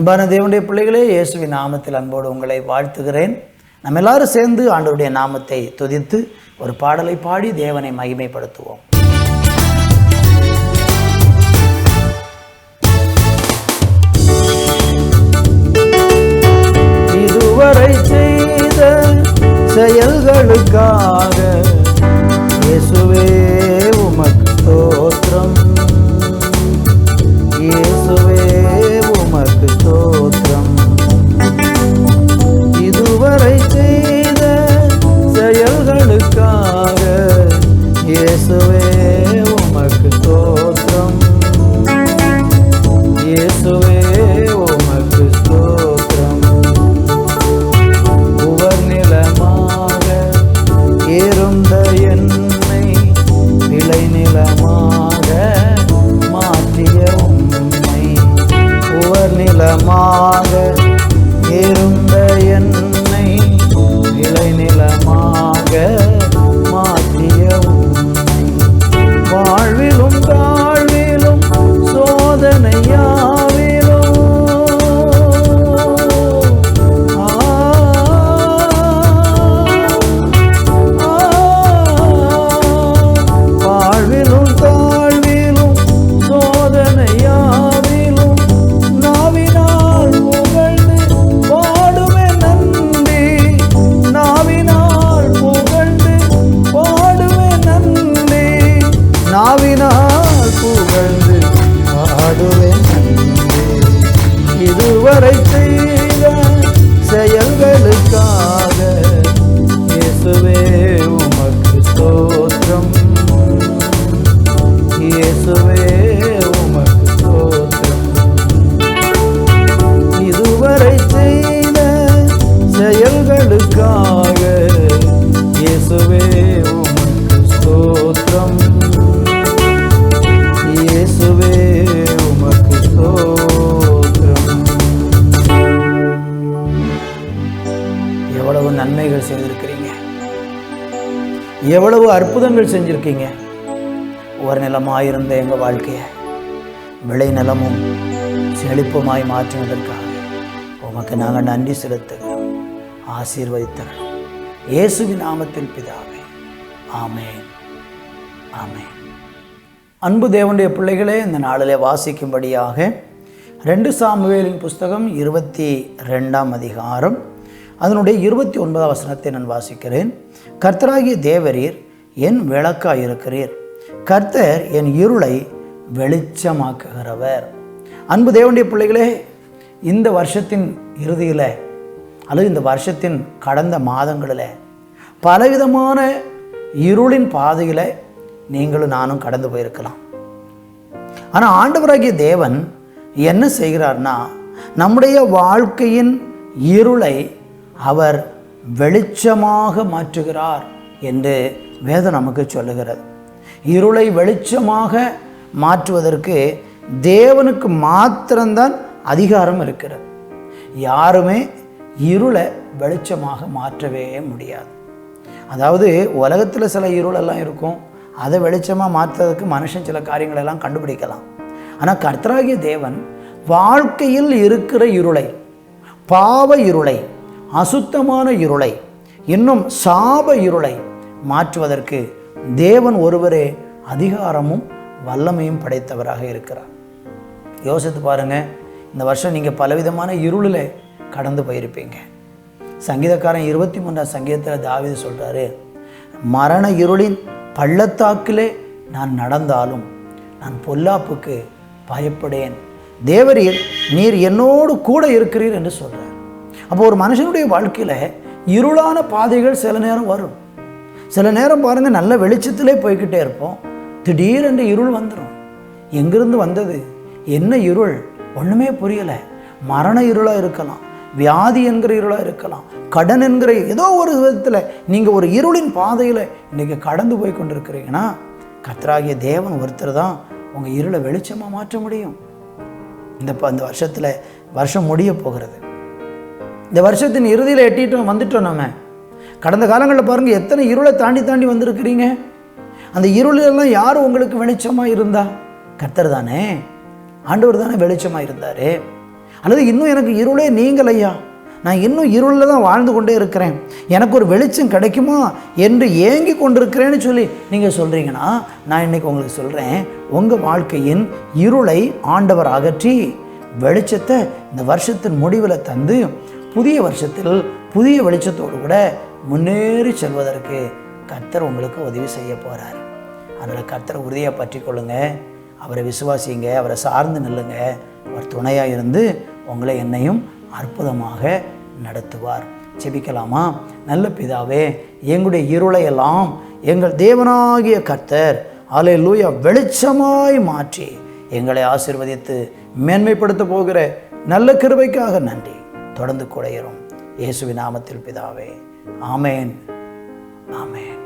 அன்பான தேவனுடைய பிள்ளைகளே, இயேசுவின் நாமத்தில் அன்போடு உங்களை வாழ்த்துகிறேன். நம்ம எல்லாரும் சேர்ந்து ஆண்டவருடைய நாமத்தை துதித்து ஒரு பாடலை பாடி தேவனை மகிமைப்படுத்துவோம். இதுவரை செய்த செயல்களுக்காக இயேசுவே உமக்கு ஸ்தோத்திரம், இயேசுவே உமக்கு ஸ்தோத்திரம். இதுவரை செய்த செயல்களுக்காக இயேசுவே உமக்கு ஸ்தோத்திரம், இயேசுவே உமக்கு ஸ்தோத்திரம். உவர் நிலமாக இருந்த என்னை விளை நிலமாக மாற்றிய உம்மை, உவர் நிலமாக இருந்த என்னை விளை நிலமாக மாற்றிய உம்மை, வாழ்விலும் தாழ்விலும் சோதனையாவிலும் வாழ்விலும் தாழ்விலும் சோதனையாவிலும் நாவினால் புகழ்ந்து பாடுவேன் நன்றி, நாவினால் புகழ்ந்து பாடுவேன் நன்றி, நாவினால் புகழ்ந்து பாடுவேன் நன்றி. இதுவரை செய்த செயல்களுக்காக இயேசுவே உமக்கு ஸ்தோத்திரம், இயேசுவே உமக்கு ஸ்தோத்திரம். இதுவரை செய்த செயல்களுக்காக இயேசுவே உமக்கு ஸ்தோத்திரம், இயேசுவே உமக்கு ஸ்தோத்திரம். எவ்வளவு நன்மைகள் செய்திருக்கிறீங்க, எவ்வளவு அற்புதங்கள் செஞ்சிருக்கீங்க. ஒரு நிலமாயிருந்த எங்கள் வாழ்க்கையை விளை நிலமும் செழிப்புமாய் மாற்றினதற்காக உமக்கு நாங்கள் நன்றி செலுத்துகிறோம். ஆசீர்வதித்தர்கள் இயேசுவின் நாமத்தில் பிதாவே, ஆமென், ஆமென். அன்பு தேவனுடைய பிள்ளைகளே, இந்த நாளிலே வாசிக்கும்படியாக 2 சாமுவேலின் புஸ்தகம் 22ஆம் அதிகாரம் அதனுடைய 29ஆம் வசனத்தை நான் வாசிக்கிறேன். கர்த்தராகிய தேவரீர் என் விளக்காய் இருக்கிறீர், கர்த்தர் என் இருளை வெளிச்சமாக்குகிறவர். அன்பு தேவனுடைய பிள்ளைகளே, இந்த வருஷத்தின் இறுதியில் அல்லது இந்த வருஷத்தின் கடந்த மாதங்களில் பலவிதமான இருளின் பாதையில் நீங்களும் நானும் கடந்து போயிருக்கலாம். ஆனால் ஆண்டவராகிய தேவன் என்ன செய்கிறார்னா, நம்முடைய வாழ்க்கையின் இருளை அவர் வெளிச்சமாக மாற்றுகிறார் என்று வேதம் நமக்கு சொல்லுகிறது. இருளை வெளிச்சமாக மாற்றுவதற்கு தேவனுக்கு மாத்திரம்தான் அதிகாரம் இருக்கிறது. யாருமே இருளை வெளிச்சமாக மாற்றவே முடியாது. அதாவது உலகத்தில் சில இருளெல்லாம் இருக்கும், அதை வெளிச்சமாக மாற்றுறதுக்கு மனுஷன் சில காரியங்களெல்லாம் கண்டுபிடிக்கலாம். ஆனால் கர்த்தராகிய தேவன் வாழ்க்கையில் இருக்கிற இருளை, பாவ இருளை, அசுத்தமான இருளை, இன்னும் சாப இருளை மாற்றுவதற்கு தேவன் ஒருவரே அதிகாரமும் வல்லமையும் படைத்தவராக இருக்கிறார். யோசித்து பாருங்கள், இந்த வருஷம் நீங்கள் பலவிதமான இருளில் கடந்து போயிருப்பீங்க. சங்கீதக்காரன் 23ஆம் சங்கீதத்தில் தாவீது சொல்கிறாரு, மரண இருளின் பள்ளத்தாக்கிலே நான் நடந்தாலும் நான் பொல்லாப்புக்கு பயப்படேன், தேவரீர் நீர் என்னோடு கூட இருக்கிறீர் என்று சொல்கிறார். அப்போ ஒரு மனுஷனுடைய வாழ்க்கையில் இருளான பாதைகள் சில நேரம் வரும். சில நேரம் பாருங்கள், நல்ல வெளிச்சத்திலே போய்கிட்டே இருப்போம், திடீரென்று இருள் வந்துடும். எங்கிருந்து வந்தது, என்ன இருள், ஒன்றுமே புரியலை. மரண இருளாக இருக்கலாம், வியாதி என்கிற இருளாக இருக்கலாம், கடன் என்கிற ஏதோ ஒரு விதத்தில் நீங்கள் ஒரு இருளின் பாதையில் இன்றைக்கி கடந்து போய் கொண்டிருக்கிறீங்கன்னா, கர்த்தராகிய தேவன் ஒருத்தர் தான் உங்கள் இருளை வெளிச்சமாக மாற்ற முடியும். இந்த வருஷத்தில் வருஷம் முடிய போகிறது. இந்த வருஷத்தின் இறுதியில் வந்துட்டோம். நம்ம கடந்த காலங்களில் பாருங்கள், எத்தனை இருளை தாண்டி தாண்டி வந்திருக்கிறீங்க. அந்த இருளெல்லாம் யார் உங்களுக்கு வெளிச்சமாக இருந்தா? கர்த்தர் தானே, ஆண்டவர் தானே வெளிச்சமாக இருந்தார். அல்லது இன்னும் எனக்கு இருளே நீங்கலையா, நான் இன்னும் இருளில் தான் வாழ்ந்து கொண்டே இருக்கிறேன், எனக்கு ஒரு வெளிச்சம் கிடைக்குமா என்று ஏங்கி கொண்டிருக்கிறேன்னு சொல்லி நீங்கள் சொல்கிறீங்கன்னா, நான் இன்றைக்கி உங்களுக்கு சொல்கிறேன், உங்கள் வாழ்க்கையின் இருளை ஆண்டவர் அகற்றி வெளிச்சத்தை இந்த வருஷத்தின் முடிவில் தந்து புதிய வருஷத்தில் புதிய வெளிச்சத்தோடு கூட முன்னேறி செல்வதற்கு கர்த்தர் உங்களுக்கு உதவி செய்ய போகிறார். அதனால் கர்த்தரை உறுதியாக பற்றி கொள்ளுங்க, அவரை விசுவாசிங்க, அவரை சார்ந்து நில்லுங்க. அவர் துணையாக இருந்து உங்களை என்னையும் அற்புதமாக நடத்துவார். ஜெபிக்கலாமா? நல்ல பிதாவே, எங்களுடைய இருளையெல்லாம் எங்கள் தேவனாகிய கர்த்தர் அல்லேலூயா வெளிச்சமாய் மாற்றி எங்களை ஆசீர்வதித்து மேன்மைப்படுத்த போகிற நல்ல கிருபைக்காக நன்றி. தொடர்ந்து கூட இரும். இயேசுவின் நாமத்தில் பிதாவே, ஆமேன், ஆமேன்.